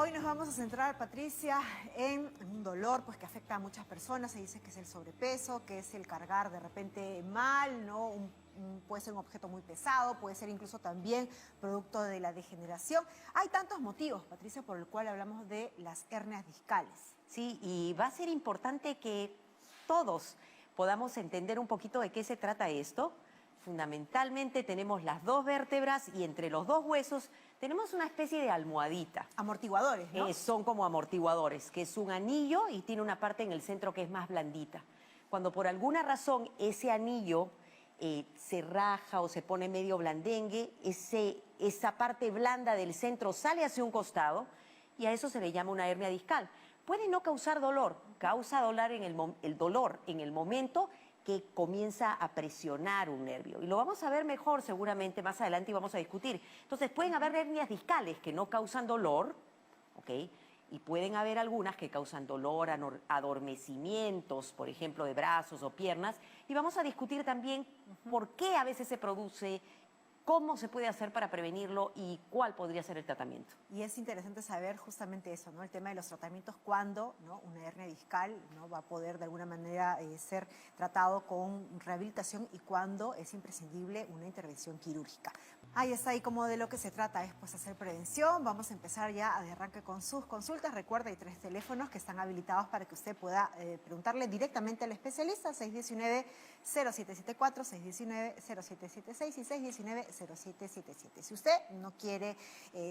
Hoy nos vamos a centrar, Patricia, en un dolor pues, que afecta a muchas personas. Se dice que es el sobrepeso, que es el cargar de repente mal, ¿no? Puede ser un objeto muy pesado, puede ser incluso también producto de la degeneración. Hay tantos motivos, Patricia, por el cual hablamos de las hernias discales. Sí, y va a ser importante que todos podamos entender un poquito de qué se trata esto. Fundamentalmente tenemos las dos vértebras y entre los dos huesos tenemos una especie de almohadita. Amortiguadores, ¿no? Son como amortiguadores, que es un anillo y tiene una parte en el centro que es más blandita. Cuando por alguna razón ese anillo se raja o se pone medio blandengue, esa parte blanda del centro sale hacia un costado y a eso se le llama una hernia discal. Puede no causar dolor, causa dolor el dolor en el momento que comienza a presionar un nervio. Y lo vamos a ver mejor seguramente más adelante y vamos a discutir. Entonces pueden haber hernias discales que no causan dolor, ¿ok? Y pueden haber algunas que causan dolor, adormecimientos, por ejemplo, de brazos o piernas. Y vamos a discutir también por qué a veces se produce, cómo se puede hacer para prevenirlo y cuál podría ser el tratamiento. Y es interesante saber justamente eso, ¿no? El tema de los tratamientos, cuándo, ¿no? Una hernia discal, ¿no? Va a poder de alguna manera ser tratado con rehabilitación y cuándo es imprescindible una intervención quirúrgica. Ahí está, y como de lo que se trata es pues hacer prevención. Vamos a empezar ya de arranque con sus consultas. Recuerda, hay 3 teléfonos que están habilitados para que usted pueda preguntarle directamente al especialista: 619-0774, 619-0776 y 619-0777. Si usted no quiere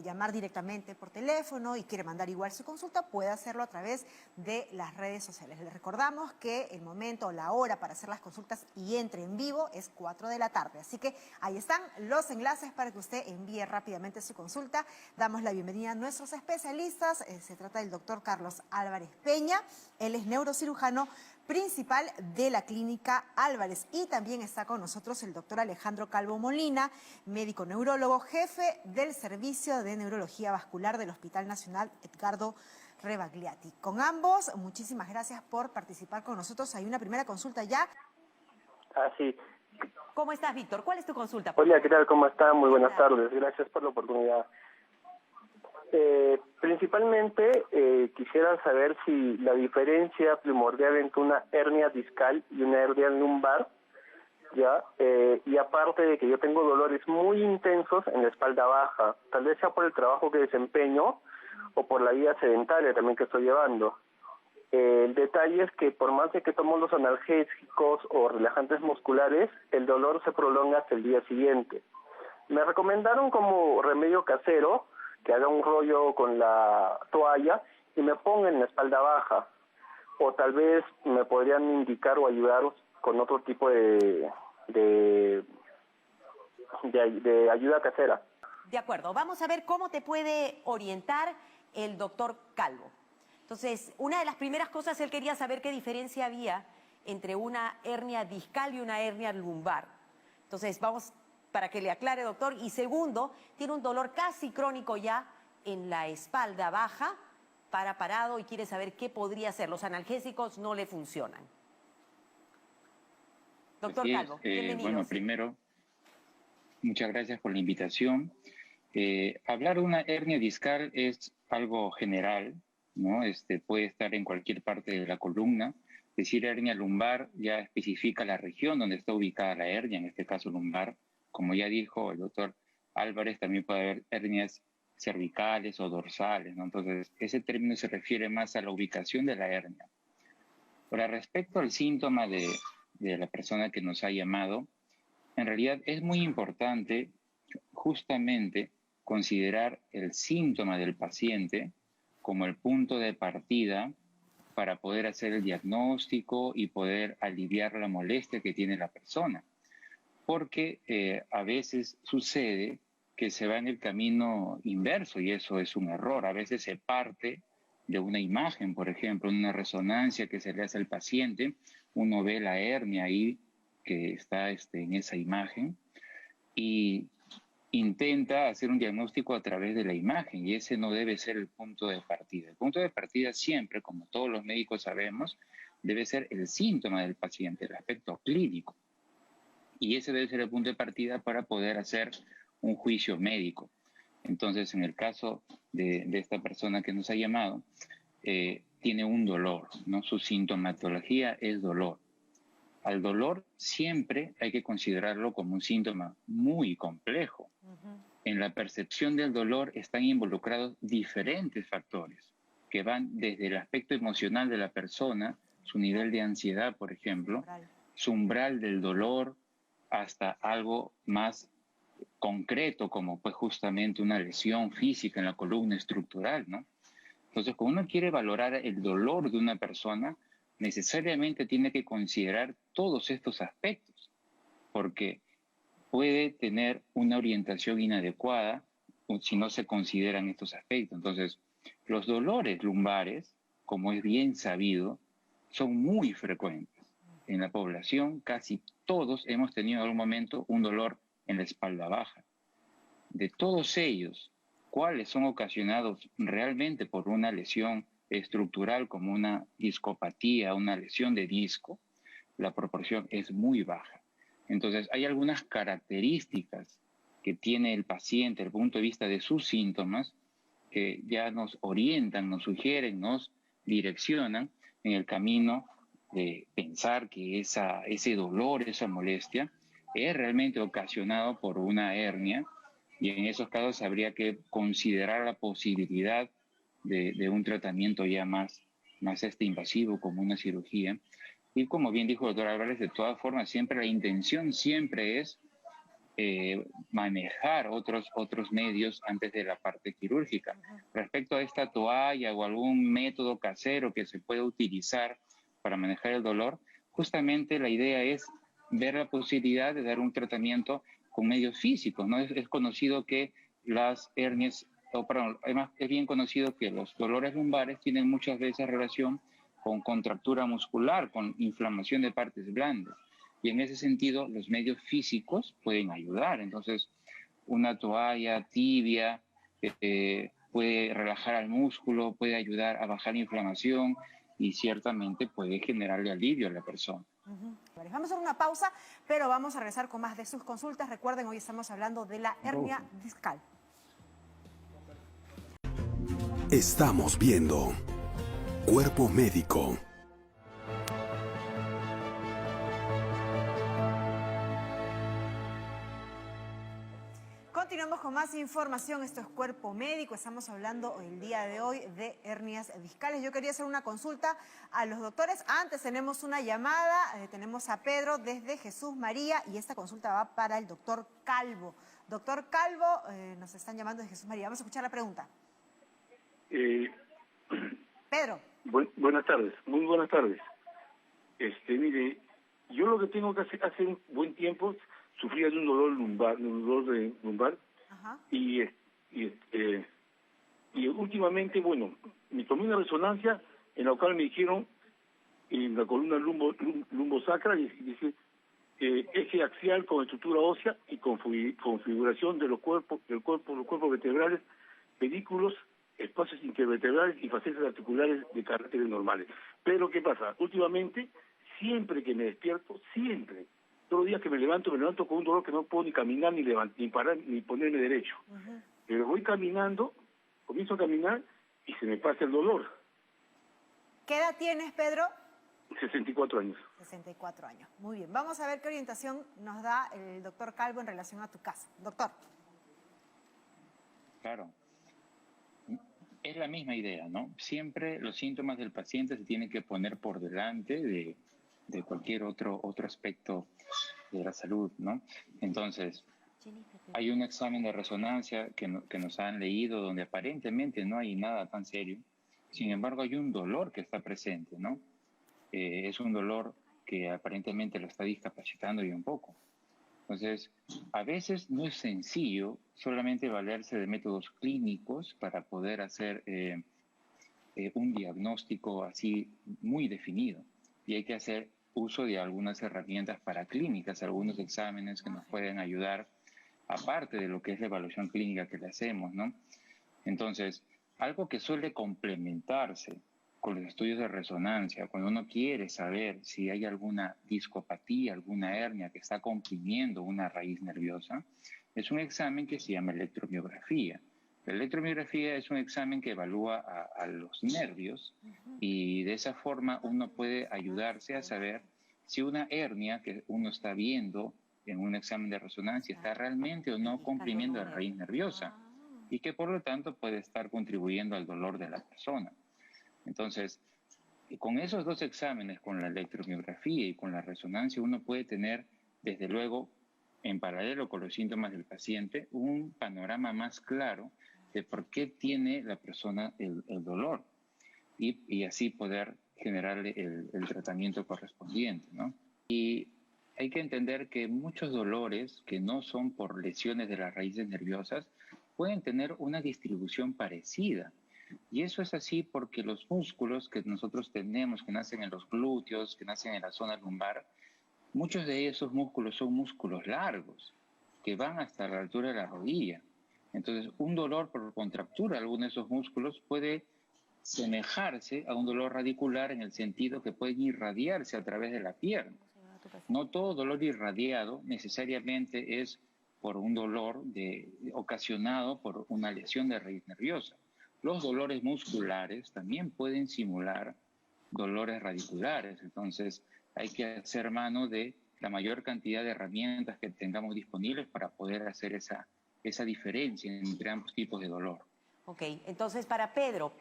llamar directamente por teléfono y quiere mandar igual su consulta, puede hacerlo a través de las redes sociales. Les recordamos que el momento o la hora para hacer las consultas y entre en vivo es 4 de la tarde. Así que ahí están los enlaces para que usted envíe rápidamente su consulta. Damos la bienvenida a nuestros especialistas. Se trata del doctor Carlos Álvarez Peña. Él es neurocirujano principal de la Clínica Álvarez. Y también está con nosotros el doctor Alejandro Calvo Molina, médico neurólogo, jefe del Servicio de Neurología Vascular del Hospital Nacional Edgardo Rebagliati. Con ambos, muchísimas gracias por participar con nosotros. Hay una primera consulta ya. Sí. ¿Cómo estás, Víctor? ¿Cuál es tu consulta? Hola, ¿qué tal? ¿Cómo están? Muy buenas tardes. Gracias por la oportunidad. Principalmente quisiera saber si la diferencia primordial entre una hernia discal y una hernia lumbar, ya, y aparte de que yo tengo dolores muy intensos en la espalda baja, tal vez sea por el trabajo que desempeño o por la vida sedentaria también que estoy llevando. El detalle es que por más de que tomo los analgésicos o relajantes musculares, el dolor se prolonga hasta el día siguiente. Me recomendaron como remedio casero que haga un rollo con la toalla y me ponga en la espalda baja. O tal vez me podrían indicar o ayudar con otro tipo de ayuda casera. De acuerdo, vamos a ver cómo te puede orientar el doctor Calvo. Entonces, una de las primeras cosas, él quería saber qué diferencia había entre una hernia discal y una hernia lumbar. Entonces, vamos para que le aclare, doctor. Y segundo, tiene un dolor casi crónico ya en la espalda baja, parado, y quiere saber qué podría hacer. Los analgésicos no le funcionan. Doctor Calvo, bienvenido. Bueno, primero, muchas gracias por la invitación. Hablar de una hernia discal es algo general, ¿no? Puede estar en cualquier parte de la columna. Decir hernia lumbar ya especifica la región donde está ubicada la hernia, en este caso lumbar. Como ya dijo el doctor Álvarez, también puede haber hernias cervicales o dorsales, ¿no? Entonces, ese término se refiere más a la ubicación de la hernia. Ahora, respecto al síntoma de la persona que nos ha llamado, en realidad es muy importante justamente considerar el síntoma del paciente como el punto de partida para poder hacer el diagnóstico y poder aliviar la molestia que tiene la persona. Porque a veces sucede que se va en el camino inverso y eso es un error. A veces se parte de una imagen, por ejemplo, una resonancia que se le hace al paciente, uno ve la hernia ahí que está en esa imagen y intenta hacer un diagnóstico a través de la imagen y ese no debe ser el punto de partida. El punto de partida siempre, como todos los médicos sabemos, debe ser el síntoma del paciente, el aspecto clínico. Y ese debe ser el punto de partida para poder hacer un juicio médico. Entonces, en el caso de esta persona que nos ha llamado, tiene un dolor, ¿no? Su sintomatología es dolor. Al dolor siempre hay que considerarlo como un síntoma muy complejo. En la percepción del dolor están involucrados diferentes factores que van desde el aspecto emocional de la persona, su nivel de ansiedad, por ejemplo, su umbral del dolor, hasta algo más concreto como pues justamente una lesión física en la columna estructural, ¿no? Entonces, cuando uno quiere valorar el dolor de una persona, necesariamente tiene que considerar todos estos aspectos, porque puede tener una orientación inadecuada si no se consideran estos aspectos. Entonces, los dolores lumbares, como es bien sabido, son muy frecuentes. En la población, casi todos hemos tenido en algún momento un dolor en la espalda baja. De todos ellos, ¿cuáles son ocasionados realmente por una lesión estructural como una discopatía, una lesión de disco? La proporción es muy baja. Entonces, hay algunas características que tiene el paciente desde el punto de vista de sus síntomas que ya nos orientan, nos sugieren, nos direccionan en el camino de pensar que ese dolor, esa molestia, es realmente ocasionado por una hernia, y en esos casos habría que considerar la posibilidad de un tratamiento ya más invasivo, como una cirugía. Y como bien dijo el doctor Álvarez, de todas formas, siempre la intención siempre es manejar otros medios antes de la parte quirúrgica. Respecto a esta toalla o algún método casero que se pueda utilizar para manejar el dolor, justamente la idea es ver la posibilidad de dar un tratamiento con medios físicos, ¿no? Es conocido que las hernias, además es bien conocido que los dolores lumbares tienen muchas veces relación con contractura muscular, con inflamación de partes blandas. Y en ese sentido, los medios físicos pueden ayudar. Entonces, una toalla tibia puede relajar al músculo, puede ayudar a bajar la inflamación y ciertamente puede generarle alivio a la persona. Vamos a hacer una pausa, pero vamos a regresar con más de sus consultas. Recuerden, hoy estamos hablando de la hernia discal. Estamos viendo Cuerpo Médico. Continuamos con más información. Esto es Cuerpo Médico. Estamos hablando el día de hoy de hernias discales. Yo quería hacer una consulta a los doctores. Antes tenemos una llamada. Tenemos a Pedro desde Jesús María y esta consulta va para el doctor Calvo. Doctor Calvo, nos están llamando de Jesús María. Vamos a escuchar la pregunta. Pedro. Buenas tardes, muy buenas tardes. Mire, yo lo que tengo que hace un buen tiempo sufría de un dolor lumbar, Ajá. y últimamente, bueno, me tomé una resonancia en la cual me dijeron en la columna lumbosacra y dice eje axial con estructura ósea y configuración de los cuerpos vertebrales, pedículos, espacios intervertebrales y facetas articulares de caracteres normales. Pero ¿qué pasa? Últimamente, siempre que me despierto, todos los días que me levanto con un dolor que no puedo ni caminar, ni parar, ni ponerme derecho. Pero voy caminando, comienzo a caminar y se me pasa el dolor. ¿Qué edad tienes, Pedro? 64 años. 64 años. Muy bien. Vamos a ver qué orientación nos da el doctor Calvo en relación a tu caso. Doctor. Claro. Es la misma idea, ¿no? Siempre los síntomas del paciente se tienen que poner por delante de cualquier otro aspecto de la salud, ¿no? Entonces, hay un examen de resonancia que nos han leído donde aparentemente no hay nada tan serio. Sin embargo, hay un dolor que está presente, ¿no? Es un dolor que aparentemente lo está discapacitando y un poco. Entonces, a veces no es sencillo solamente valerse de métodos clínicos para poder hacer un diagnóstico así muy definido. Y hay que hacer uso de algunas herramientas paraclínicas, algunos exámenes que nos pueden ayudar, aparte de lo que es la evaluación clínica que le hacemos, ¿no? Entonces, algo que suele complementarse con los estudios de resonancia, cuando uno quiere saber si hay alguna discopatía, alguna hernia que está comprimiendo una raíz nerviosa, es un examen que se llama electromiografía. La electromiografía es un examen que evalúa a los nervios y de esa forma uno puede ayudarse a saber si una hernia que uno está viendo en un examen de resonancia está realmente o no comprimiendo la raíz nerviosa y que por lo tanto puede estar contribuyendo al dolor de la persona. Entonces, con esos dos exámenes, con la electromiografía y con la resonancia, uno puede tener, desde luego, en paralelo con los síntomas del paciente, un panorama más claro de por qué tiene la persona el dolor y así poder generarle el tratamiento correspondiente, ¿no? Y hay que entender que muchos dolores que no son por lesiones de las raíces nerviosas pueden tener una distribución parecida. Y eso es así porque los músculos que nosotros tenemos, que nacen en los glúteos, que nacen en la zona lumbar, muchos de esos músculos son músculos largos, que van hasta la altura de la rodilla. Entonces, un dolor por contractura de alguno de esos músculos puede semejarse a un dolor radicular en el sentido que pueden irradiarse a través de la pierna. No todo dolor irradiado necesariamente es por un dolor ocasionado por una lesión de raíz nerviosa. Los dolores musculares también pueden simular dolores radiculares, entonces hay que hacer mano de la mayor cantidad de herramientas que tengamos disponibles para poder hacer esa diferencia entre ambos tipos de dolor. Ok, entonces para Pedro,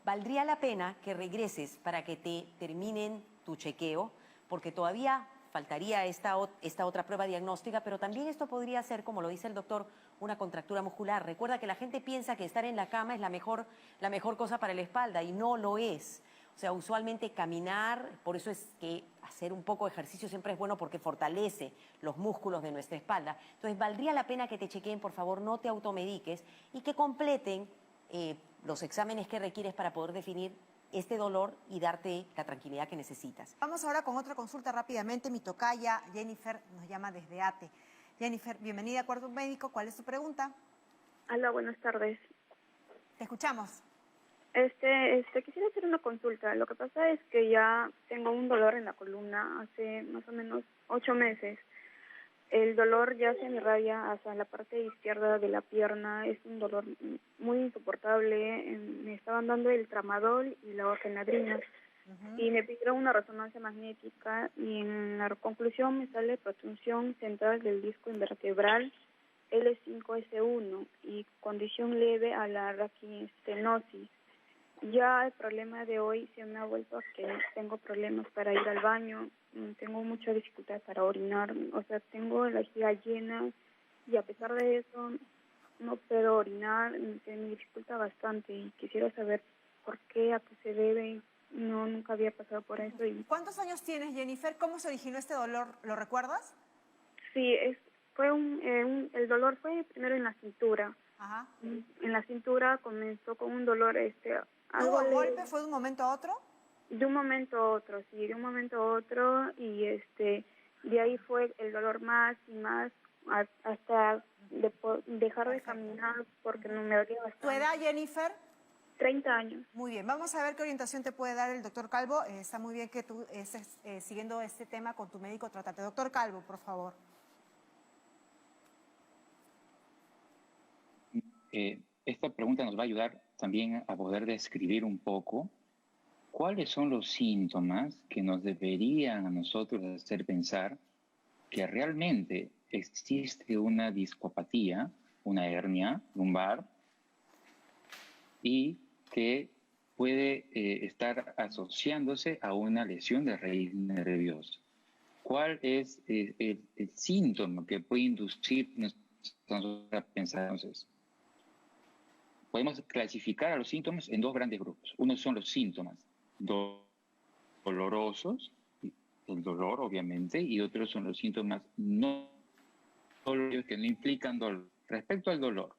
¿valdría la pena que regreses para que te terminen tu chequeo? Porque todavía faltaría esta otra prueba diagnóstica, pero también esto podría ser, como lo dice el doctor, una contractura muscular. Recuerda que la gente piensa que estar en la cama es la mejor cosa para la espalda y no lo es. O sea, usualmente caminar, por eso es que hacer un poco de ejercicio siempre es bueno porque fortalece los músculos de nuestra espalda. Entonces, valdría la pena que te chequeen, por favor, no te automediques y que completen los exámenes que requieres para poder definir este dolor y darte la tranquilidad que necesitas. Vamos ahora con otra consulta rápidamente. Mi tocaya Jennifer nos llama desde ATE. Jennifer, bienvenida a Cuerpo Médico. ¿Cuál es tu pregunta? Hola, buenas tardes. Te escuchamos. Quisiera hacer una consulta. Lo que pasa es que ya tengo un dolor en la columna hace más o menos 8 meses. El dolor ya se me irradia hacia la parte izquierda de la pierna. Es un dolor muy insoportable. Me estaban dando el tramadol y la orfenadrina. Y me pidieron una resonancia magnética y en la conclusión me sale protrusión central del disco invertebral L5S1 y condición leve a la raquiestenosis. Ya el problema de hoy se me ha vuelto a que tengo problemas para ir al baño, tengo mucha dificultad para orinar, o sea, tengo la vejiga llena y a pesar de eso no puedo orinar, se me dificulta bastante y quisiera saber por qué, a qué se debe. No, nunca había pasado por eso. ¿Cuántos años tienes, Jennifer? ¿Cómo se originó este dolor? ¿Lo recuerdas? Sí, el dolor fue primero en la cintura. Ajá. En la cintura comenzó con un dolor ¿Hubo un golpe? ¿Fue de un momento a otro? De un momento a otro, sí, de un momento a otro y de ahí fue el dolor más y más hasta dejar de caminar porque no me dolía bastante. ¿Tu edad, Jennifer? 30 años. Muy bien, vamos a ver qué orientación te puede dar el doctor Calvo. Está muy bien que tú estés siguiendo este tema con tu médico tratante. Doctor Calvo, por favor. Esta pregunta nos va a ayudar también a poder describir un poco cuáles son los síntomas que nos deberían a nosotros hacer pensar que realmente existe una discopatía, una hernia lumbar, y que puede estar asociándose a una lesión de raíz nerviosa. ¿Cuál es el síntoma que puede inducirnos a pensar entonces? Podemos clasificar a los síntomas en dos grandes grupos. Uno son los síntomas dolorosos, el dolor obviamente, y otros son los síntomas no dolorosos que no implican dolor. Respecto al dolor,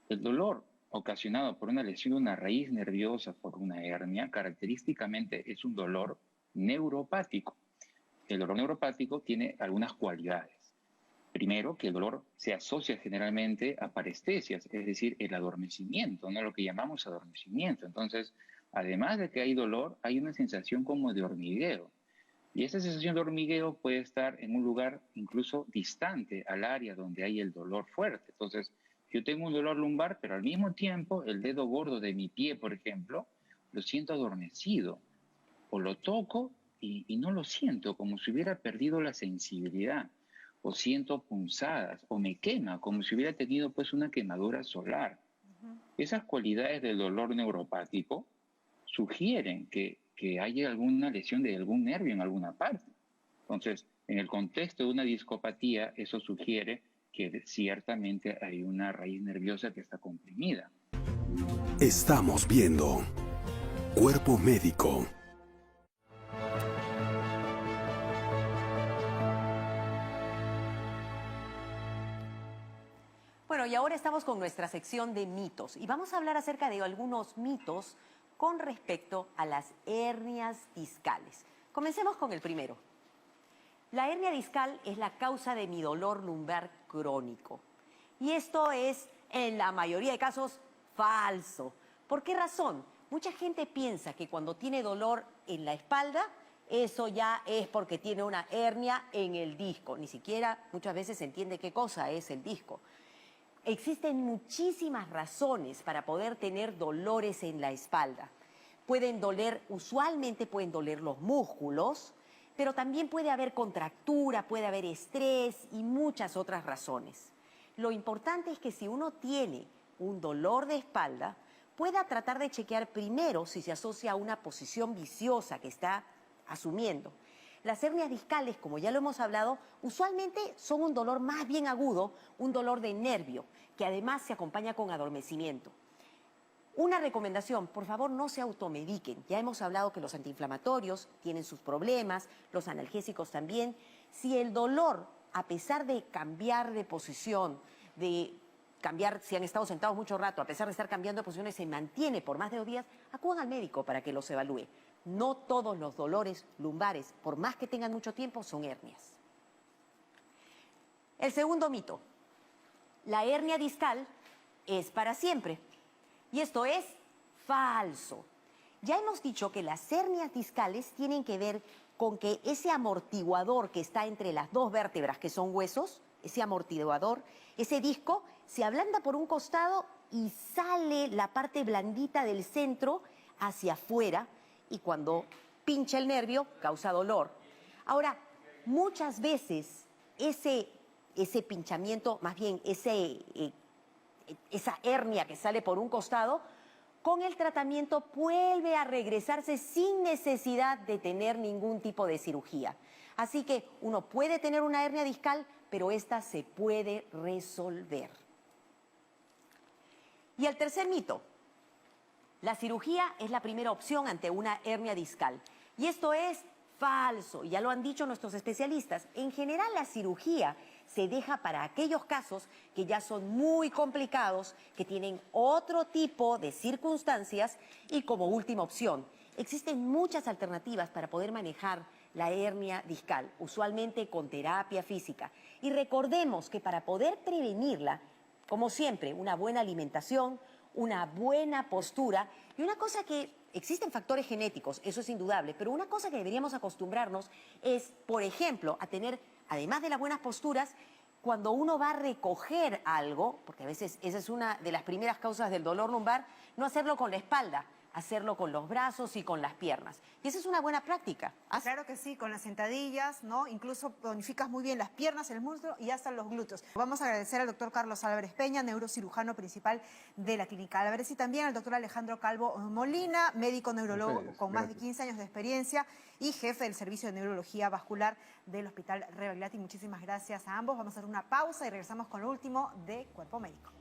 el dolor ocasionado por una lesión de una raíz nerviosa por una hernia, característicamente es un dolor neuropático. El dolor neuropático tiene algunas cualidades. Primero, que el dolor se asocia generalmente a parestesias, es decir, el adormecimiento, no lo que llamamos adormecimiento. Entonces, además de que hay dolor, hay una sensación como de hormigueo. Y esa sensación de hormigueo puede estar en un lugar incluso distante al área donde hay el dolor fuerte. Entonces, Yo tengo un dolor lumbar, pero al mismo tiempo el dedo gordo de mi pie, por ejemplo, lo siento adormecido. O lo toco y no lo siento, como si hubiera perdido la sensibilidad. O siento punzadas, o me quema, como si hubiera tenido pues una quemadura solar. Esas cualidades del dolor neuropático sugieren que haya alguna lesión de algún nervio en alguna parte. Entonces, en el contexto de una discopatía, eso sugiere que ciertamente hay una raíz nerviosa que está comprimida. Estamos viendo Cuerpo Médico. Bueno, y ahora estamos con nuestra sección de mitos y vamos a hablar acerca de algunos mitos con respecto a las hernias discales. Comencemos con el primero. La hernia discal es la causa de mi dolor lumbar crónico. Y esto es, en la mayoría de casos, falso. ¿Por qué razón? Mucha gente piensa que cuando tiene dolor en la espalda, eso ya es porque tiene una hernia en el disco. Ni siquiera muchas veces se entiende qué cosa es el disco. Existen muchísimas razones para poder tener dolores en la espalda. Usualmente pueden doler los músculos, pero también puede haber contractura, puede haber estrés y muchas otras razones. Lo importante es que si uno tiene un dolor de espalda, pueda tratar de chequear primero si se asocia a una posición viciosa que está asumiendo. Las hernias discales, como ya lo hemos hablado, usualmente son un dolor más bien agudo, un dolor de nervio, que además se acompaña con adormecimiento. Una recomendación, por favor no se automediquen. Ya hemos hablado que los antiinflamatorios tienen sus problemas, los analgésicos también. Si el dolor, a pesar de cambiar de posición, si han estado sentados mucho rato, a pesar de estar cambiando de posiciones, se mantiene por más de 2 días, acudan al médico para que los evalúe. No todos los dolores lumbares, por más que tengan mucho tiempo, son hernias. El segundo mito. La hernia discal es para siempre. Y esto es falso. Ya hemos dicho que las hernias discales tienen que ver con que ese amortiguador que está entre las 2 vértebras, que son huesos, ese amortiguador, ese disco, se ablanda por un costado y sale la parte blandita del centro hacia afuera, y cuando pincha el nervio causa dolor. Ahora, muchas veces ese pinchamiento, más bien esa hernia que sale por un costado, con el tratamiento vuelve a regresarse sin necesidad de tener ningún tipo de cirugía. Así que uno puede tener una hernia discal, pero esta se puede resolver. Y el tercer mito. La cirugía es la primera opción ante una hernia discal. Y esto es falso, ya lo han dicho nuestros especialistas. En general, la cirugía se deja para aquellos casos que ya son muy complicados, que tienen otro tipo de circunstancias y como última opción. Existen muchas alternativas para poder manejar la hernia discal, usualmente con terapia física. Y recordemos que para poder prevenirla, como siempre, una buena alimentación, una buena postura y una cosa que existen factores genéticos, eso es indudable, pero una cosa que deberíamos acostumbrarnos es, por ejemplo, a tener, además de las buenas posturas, cuando uno va a recoger algo, porque a veces esa es una de las primeras causas del dolor lumbar, no hacerlo con la espalda, hacerlo con los brazos y con las piernas. Y esa es una buena práctica. Claro que sí, con las sentadillas, ¿no? Incluso tonificas muy bien las piernas, el muslo y hasta los glúteos. Vamos a agradecer al doctor Carlos Álvarez Peña, neurocirujano principal de la Clínica Álvarez, y también al doctor Alejandro Calvo Molina, médico neurólogo con más de 15 años de experiencia y jefe del Servicio de Neurología Vascular del Hospital Rebagliati. Muchísimas gracias a ambos. Vamos a hacer una pausa y regresamos con lo último de Cuerpo Médico.